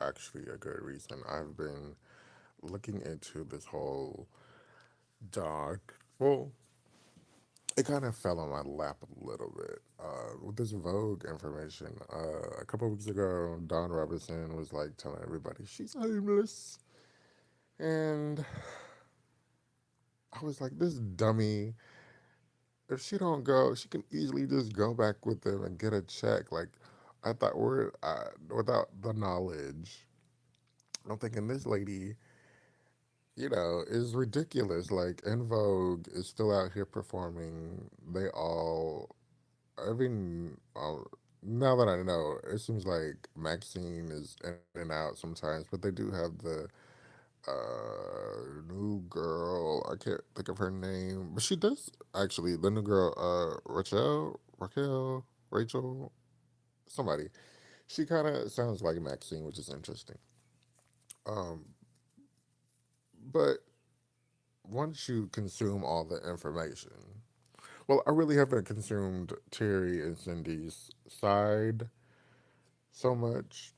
actually a good reason. I've been looking into this whole dog. Well, it kind of fell on my lap a little bit. With this Vogue information, a couple weeks ago, Dawn Robinson was like telling everybody she's homeless. And I was like, this dummy, if she don't go, she can easily just go back with them and get a check. Like, I thought without the knowledge, I'm thinking this lady, is ridiculous. Like, In Vogue is still out here performing. They all, every, now that I know, it seems like Maxine is in and out sometimes, but they do have the new girl. I can't think of her name, but she does actually. The new girl, Rachel, somebody. She kind of sounds like Maxine, which is interesting. Um, but once you consume all the information, well, I really haven't consumed Terry and Cindy's side so much.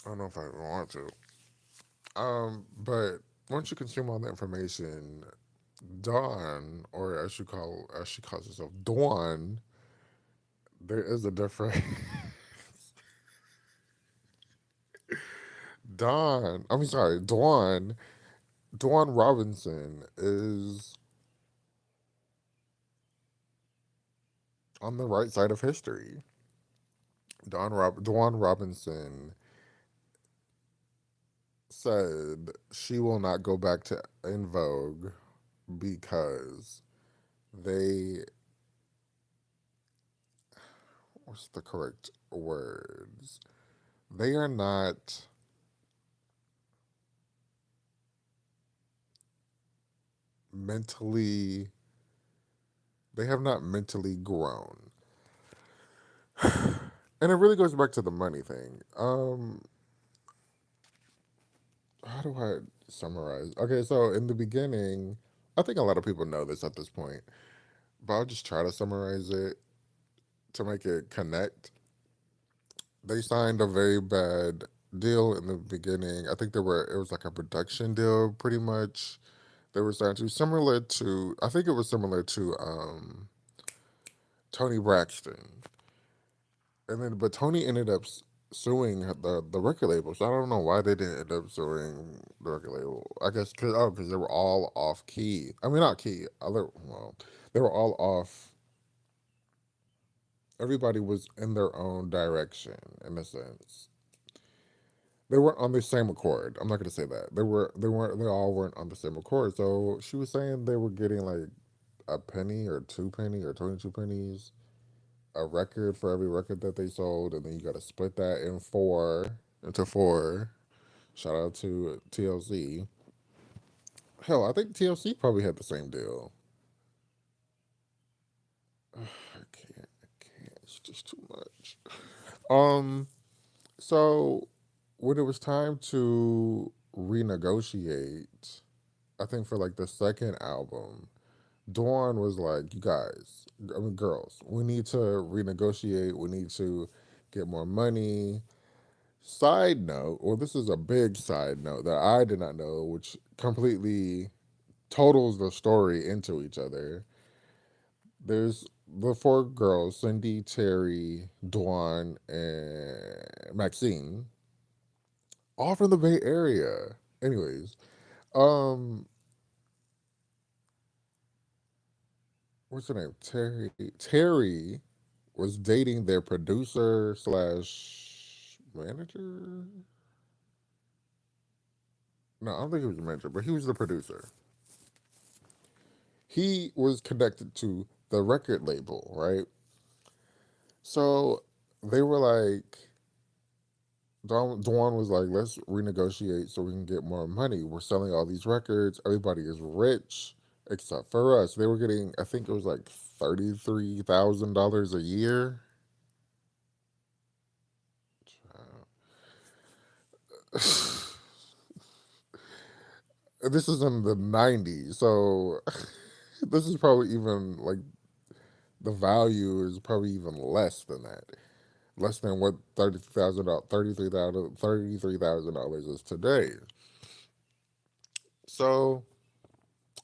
I don't know if I even want to. But once you consume all the information, Dawn, or as she calls herself, Dawn, there is a difference. Dawn, I'm sorry, Dawn Robinson is on the right side of history. Dawn Robinson said she will not go back to In Vogue because they, what's the correct words? They are not mentally, they have not mentally grown. And it really goes back to the money thing. How do I summarize? Okay, so in the beginning, I think a lot of people know this at this point, but I'll just try to summarize it to make it connect. They signed a very bad deal in the beginning. I think it was like a production deal pretty much. They were signed to similar to, I think it was similar to Tony Braxton. And then but Tony ended up suing the record label. So I don't know why they didn't end up suing the record label. I guess because they were all off key. I mean, not key. Well, they were all off. Everybody was in their own direction in a sense. They weren't on the same accord. I'm not gonna say that. They all weren't on the same accord. So she was saying they were getting like a penny or two penny or 22 pennies a record for every record that they sold, and then you got to split that into four. Shout out to TLC. Hell, I think TLC probably had the same deal. I can't. It's just too much. Um. So when it was time to renegotiate, I think for like the second album, Dawn was like, "You guys, I mean, girls, we need to renegotiate. We need to get more money." Side note, or this is a big side note that I did not know, which completely totals the story into each other. There's the four girls, Cindy, Terry, Dwan, and Maxine, all from the Bay Area. Anyways, um, what's her name? Terry was dating their producer slash manager. No, I don't think he was a manager, but he was the producer. He was connected to the record label, right? So they were like, Dawn was like, let's renegotiate so we can get more money. We're selling all these records. Everybody is rich except for us. They were getting, I think it was like $33,000 a year. This is in the 90s. So this is probably even like the value is probably even less than that. less than what $33,000 is today. So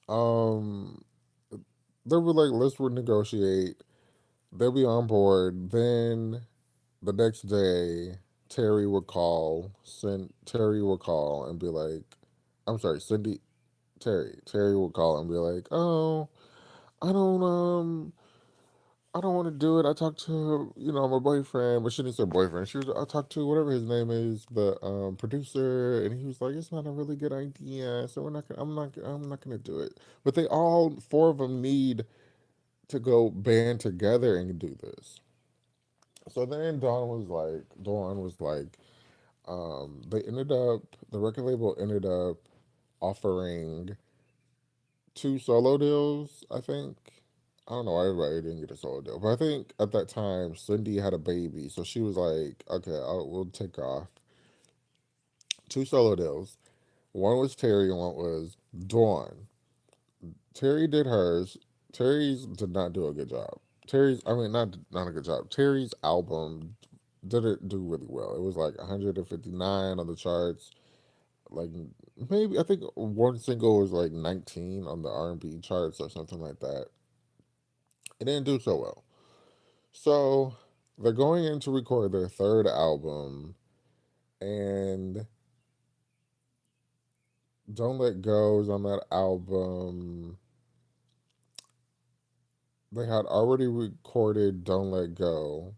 um, they were like, let's renegotiate. They'll be on board. Then the next day, Terry would call and be like, I'm sorry, Cindy. Terry would call and be like, oh, I don't I don't want to do it. I talked to, my boyfriend, but she didn't say boyfriend. I talked to whatever his name is, the producer, and he was like, it's not a really good idea, so I'm not gonna do it. But they all four of them need to go band together and do this. So then Dawn was like, the record label ended up offering two solo deals, I think. I don't know why everybody didn't get a solo deal, but I think at that time Cindy had a baby, so she was like, "Okay, we'll take off two solo deals. One was Terry, and one was Dawn. Terry did hers. Terry's did not do a good job. I mean, not a good job. Terry's album didn't do really well. It was like 159 on the charts. Like maybe I think one single was like 19 on the R&B charts or something like that. It didn't do so well. So they're going in to record their third album, and Don't Let Go is on that album. They had already recorded Don't Let Go.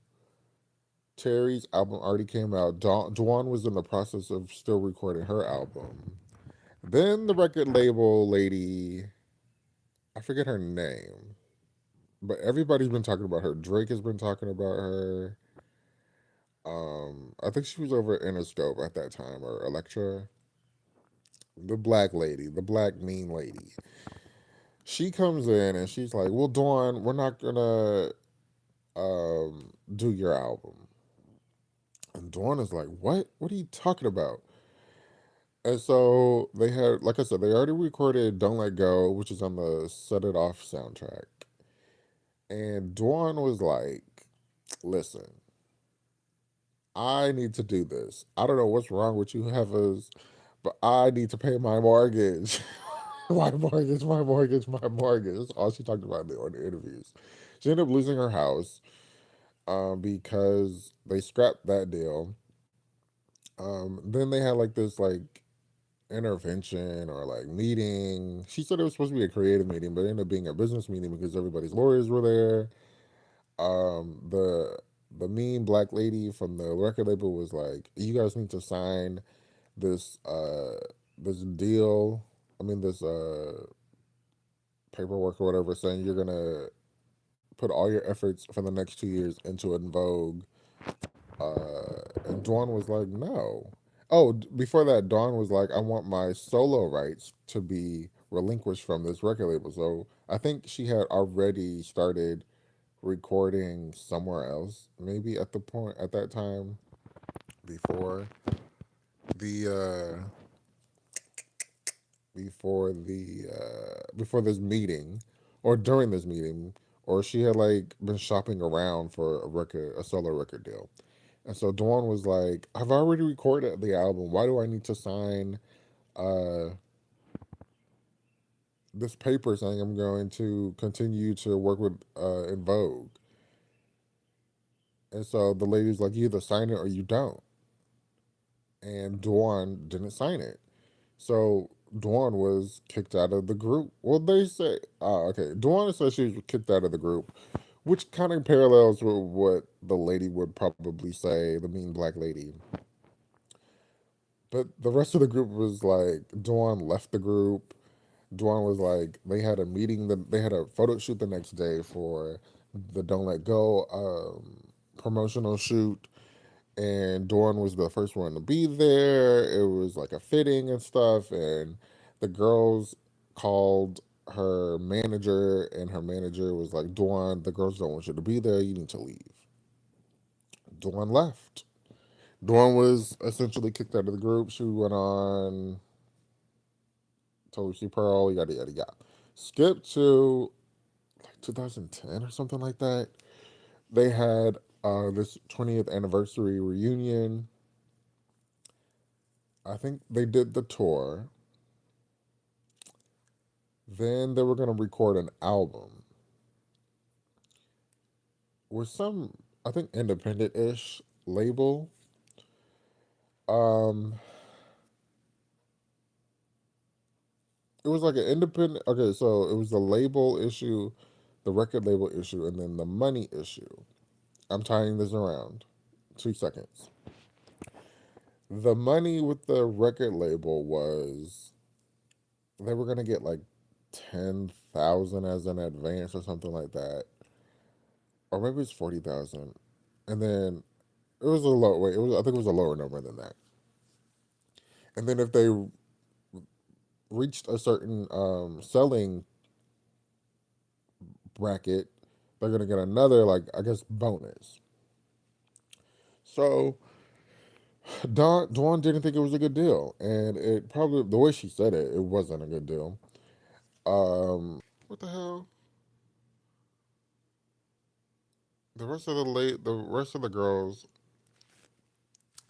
Terry's album already came out. Dawn was in the process of still recording her album. Then the record label lady, I forget her name, but everybody's been talking about her. Drake has been talking about her. I think she was over at Interscope at that time, or Elektra. The black lady, the black mean lady. She comes in and she's like, "Well, Dawn, we're not gonna do your album." And Dawn is like, "What? What are you talking about?" And so they had, like I said, they already recorded "Don't Let Go," which is on the "Set It Off" soundtrack. And Dawn was like, "Listen, I need to do this. I don't know what's wrong with you heifers, but I need to pay my mortgage." My mortgage. That's all she talked about on the interviews. She ended up losing her house because they scrapped that deal. Then they had like this like intervention or like meeting. She said it was supposed to be a creative meeting, but it ended up being a business meeting because everybody's lawyers were there. The mean black lady from the record label was like, "You guys need to sign this this deal. I mean this paperwork or whatever, saying you're gonna put all your efforts for the next 2 years into it in Vogue." And Dawn was like, "No." Oh, before that, Dawn was like, "I want my solo rights to be relinquished from this record label." So I think she had already started recording somewhere else, maybe at that time before the before this meeting, or during this meeting, or she had like been shopping around for a solo record deal. And so Dawn was like, "I've already recorded the album. Why do I need to sign uh, this paper saying I'm going to continue to work with in Vogue?" And so the lady's like, "You either sign it or you don't." And Dawn didn't sign it. So Dawn was kicked out of the group. Well, they say, okay, Dawn said she was kicked out of the group, which kind of parallels with what the lady would probably say, the mean black lady. But the rest of the group was like, Dawn left the group. Dawn was like, they had a photo shoot the next day for the Don't Let Go promotional shoot. And Dawn was the first one to be there. It was like a fitting and stuff. And the girls called her manager, and her manager was like, "Dawn, the girls don't want you to be there. You need to leave." Dawn left. Dawn was essentially kicked out of the group. She went on told she Pearl, yada yada yada. Skip to like 2010 or something like that. They had This 20th anniversary reunion. I think they did the tour. Then they were gonna record an album with some, I think, independent-ish label. Um, it was like an independent. Okay, so it was the label issue, the record label issue, and then the money issue. I'm tying this around. 2 seconds. The money with the record label was they were gonna get like 10,000 as an advance or something like that, or maybe it's 40,000, and then it was a low. Wait, it was, I think it was a lower number than that. And then if they reached a certain selling bracket, they're gonna get another, like, I guess, bonus. So Dawn didn't think it was a good deal, and it probably, the way she said it, it wasn't a good deal. What the hell? The rest of the girls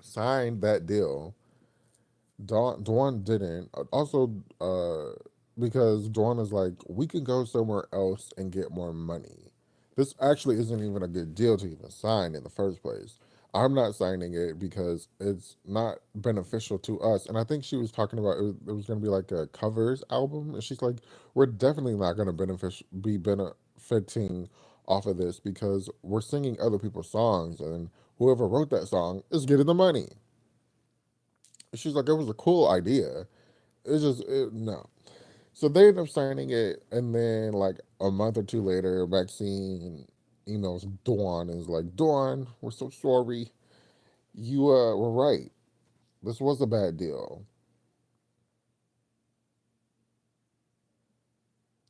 signed that deal. Dawn didn't. Also, because Dawn is like, we can go somewhere else and get more money. This actually isn't even a good deal to even sign in the first place. I'm not signing it because it's not beneficial to us. And I think she was talking about it was going to be like a covers album, and she's like, we're definitely not going to be benefiting off of this because we're singing other people's songs, and whoever wrote that song is getting the money. She's like, it was a cool idea. It's just no. So they end up signing it, and then like a month or two later, Maxine emails Dawn and is like, Dawn, we're so sorry. You were right. This was a bad deal,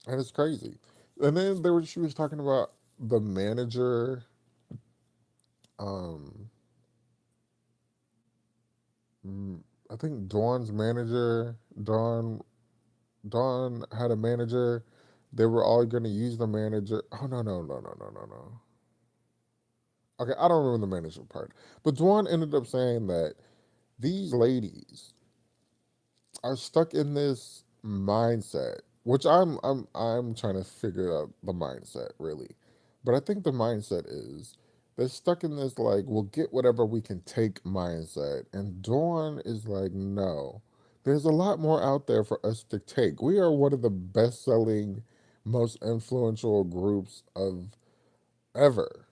and it's crazy. And then she was talking about the manager. Um, mm, I think Dawn's manager. Dawn had a manager. They were all going to use the manager. Oh no. Okay, I don't remember the management part. But Dwan ended up saying that these ladies are stuck in this mindset, which I'm trying to figure out the mindset really. But I think the mindset is they're stuck in this like we'll get whatever we can take mindset. And Dawn is like, no. There's a lot more out there for us to take. We are one of the best selling, most influential groups of ever.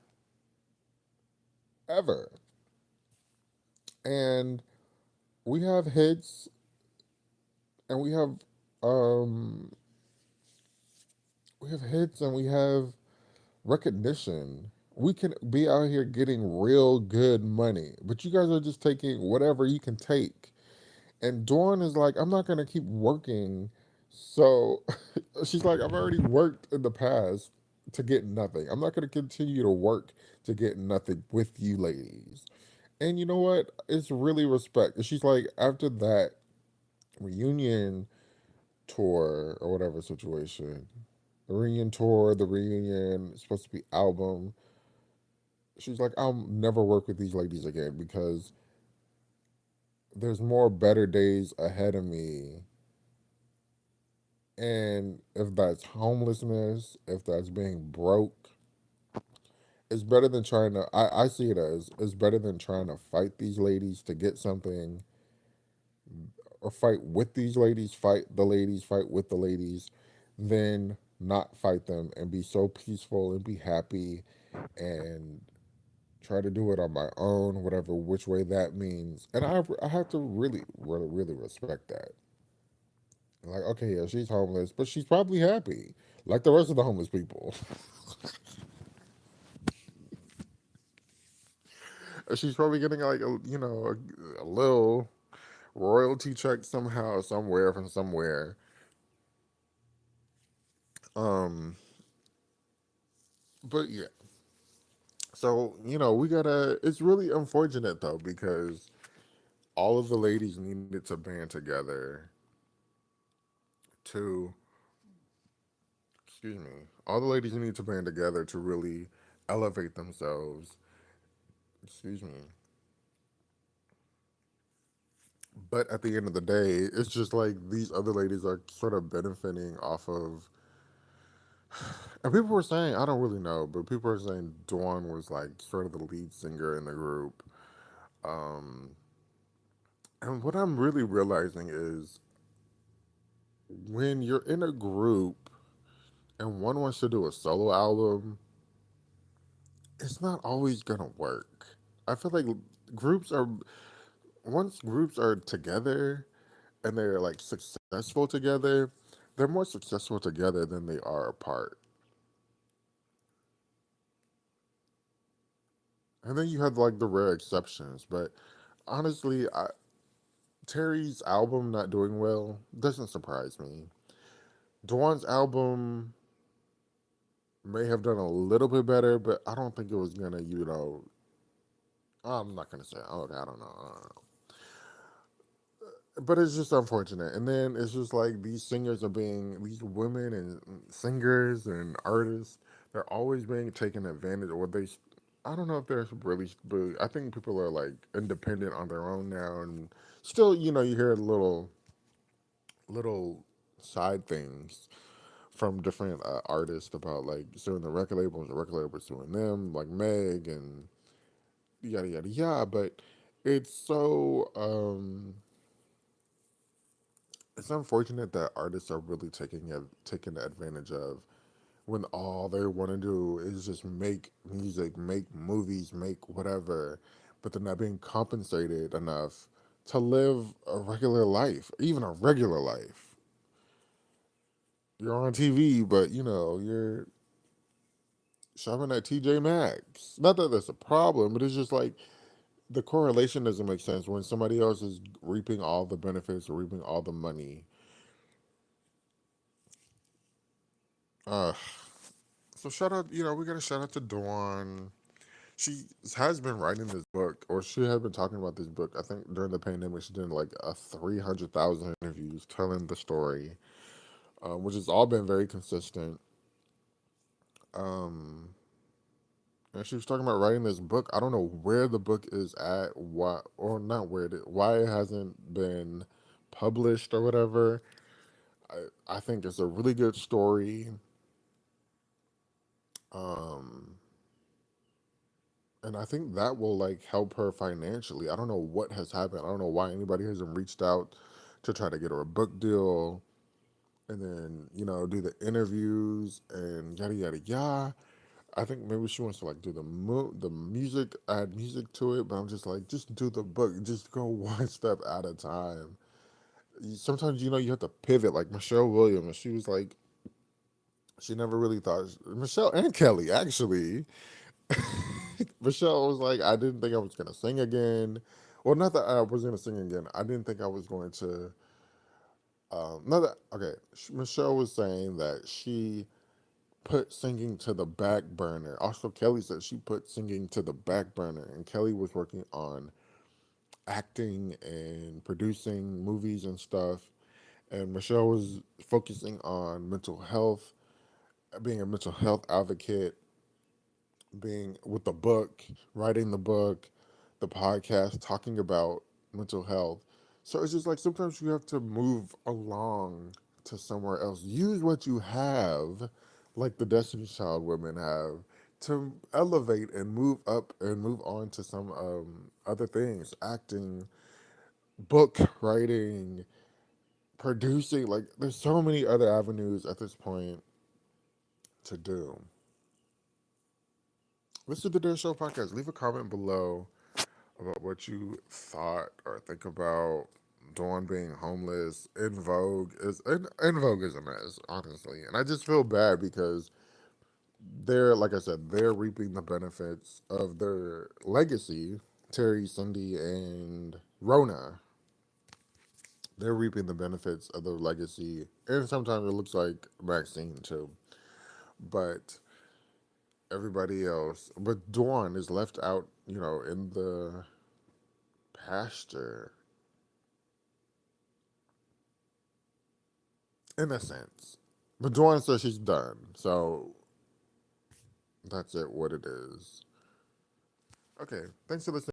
Ever. And we have hits and um we have hits and we have recognition. We can be out here getting real good money, but you guys are just taking whatever you can take. And Dawn is like, I'm not gonna keep working. So she's like, I've already worked in the past to get nothing. I'm not gonna continue to work to get nothing with you ladies. And you know what? It's really respect. And she's like, after that reunion tour or whatever situation, the reunion tour, the reunion it's supposed to be album. She's like, I'll never work with these ladies again because there's more better days ahead of me. And if that's homelessness, if that's being broke, it's better than trying to. I see it as it's better than trying to fight these ladies to get something or fight with these ladies, fight the ladies, fight with the ladies, then not fight them and be so peaceful and be happy and try to do it on my own, whatever which way that means. And I have to really respect that. Like, okay, yeah, she's homeless, but she's probably happy, like the rest of the homeless people. She's probably getting like a little royalty check somehow, somewhere from somewhere. Um, but yeah, so we gotta. It's really unfortunate though because all of the ladies needed to band together to excuse me, all the ladies need to band together to really elevate themselves excuse me. But at the end of the day, it's just like these other ladies are sort of benefiting off of. And people were saying, I don't really know, but people were saying Dawn was like sort of the lead singer in the group. Um, and what I'm really realizing is when you're in a group and one wants to do a solo album, it's not always gonna work. I feel like groups are once groups are together and they're like successful together, they're more successful together than they are apart. And then you have like the rare exceptions, but honestly, Terry's album not doing well doesn't surprise me. Dawn's album may have done a little bit better, but I don't think it was gonna, I'm not gonna say. Okay, I don't know. I don't know. But it's just unfortunate. And then it's just like these singers are being these women and singers and artists. They're always being taken advantage of. What they, I don't know if they're really, but I think people are like independent on their own now, and still, you hear little side things from different artists about like suing the record labels suing them, like Meg and yada yada yada. But it's so it's unfortunate that artists are really taking advantage of when all they want to do is just make music, make movies, make whatever, but they're not being compensated enough to live a regular life, even a regular life. You're on TV, but you're shopping at TJ Maxx. Not that that's a problem, but it's just like the correlation doesn't make sense when somebody else is reaping all the benefits, reaping all the money. Uh, so shout out, we got to shout out to Dawn. She has been writing this book, or she had been talking about this book. I think during the pandemic, she did like a 300,000 interviews telling the story, which has all been very consistent. Um, and she was talking about writing this book. I don't know where the book is at, why or not why it hasn't been published or whatever. I think it's a really good story. Um, and I think that will like help her financially. I don't know what has happened. I don't know why anybody hasn't reached out to try to get her a book deal and then, do the interviews and yada yada yada. I think maybe she wants to like do the music, add music to it, but I'm just like, just do the book, just go one step at a time. Sometimes you have to pivot. Like Michelle Williams, she was like, she never really thought Michelle and Kelly actually. Michelle was like, I didn't think I was gonna sing again. Well, not that I was gonna sing again. I didn't think I was going to. Not that okay. Michelle was saying that she put singing to the back burner. Also, Kelly said she put singing to the back burner, and Kelly was working on acting and producing movies and stuff. And Michelle was focusing on mental health, being a mental health advocate, being with the book, writing the podcast, talking about mental health. So it's just like sometimes you have to move along to somewhere else. Use what you have, like the Destiny Child women have, to elevate and move up and move on to some other things, acting, book writing, producing. Like there's so many other avenues at this point to do. Listen to their show podcast. Leave a comment below about what you thought or think about Dawn being homeless. In Vogue is a mess, honestly, and I just feel bad because they're like I said, they're reaping the benefits of their legacy. Terry, Cindy, and Rona, they're reaping the benefits of their legacy, and sometimes it looks like Maxine too. But everybody else, but Dawn is left out, in the pasture in a sense. But Dawn says she's done, so that's it. What it is. Okay, thanks for listening.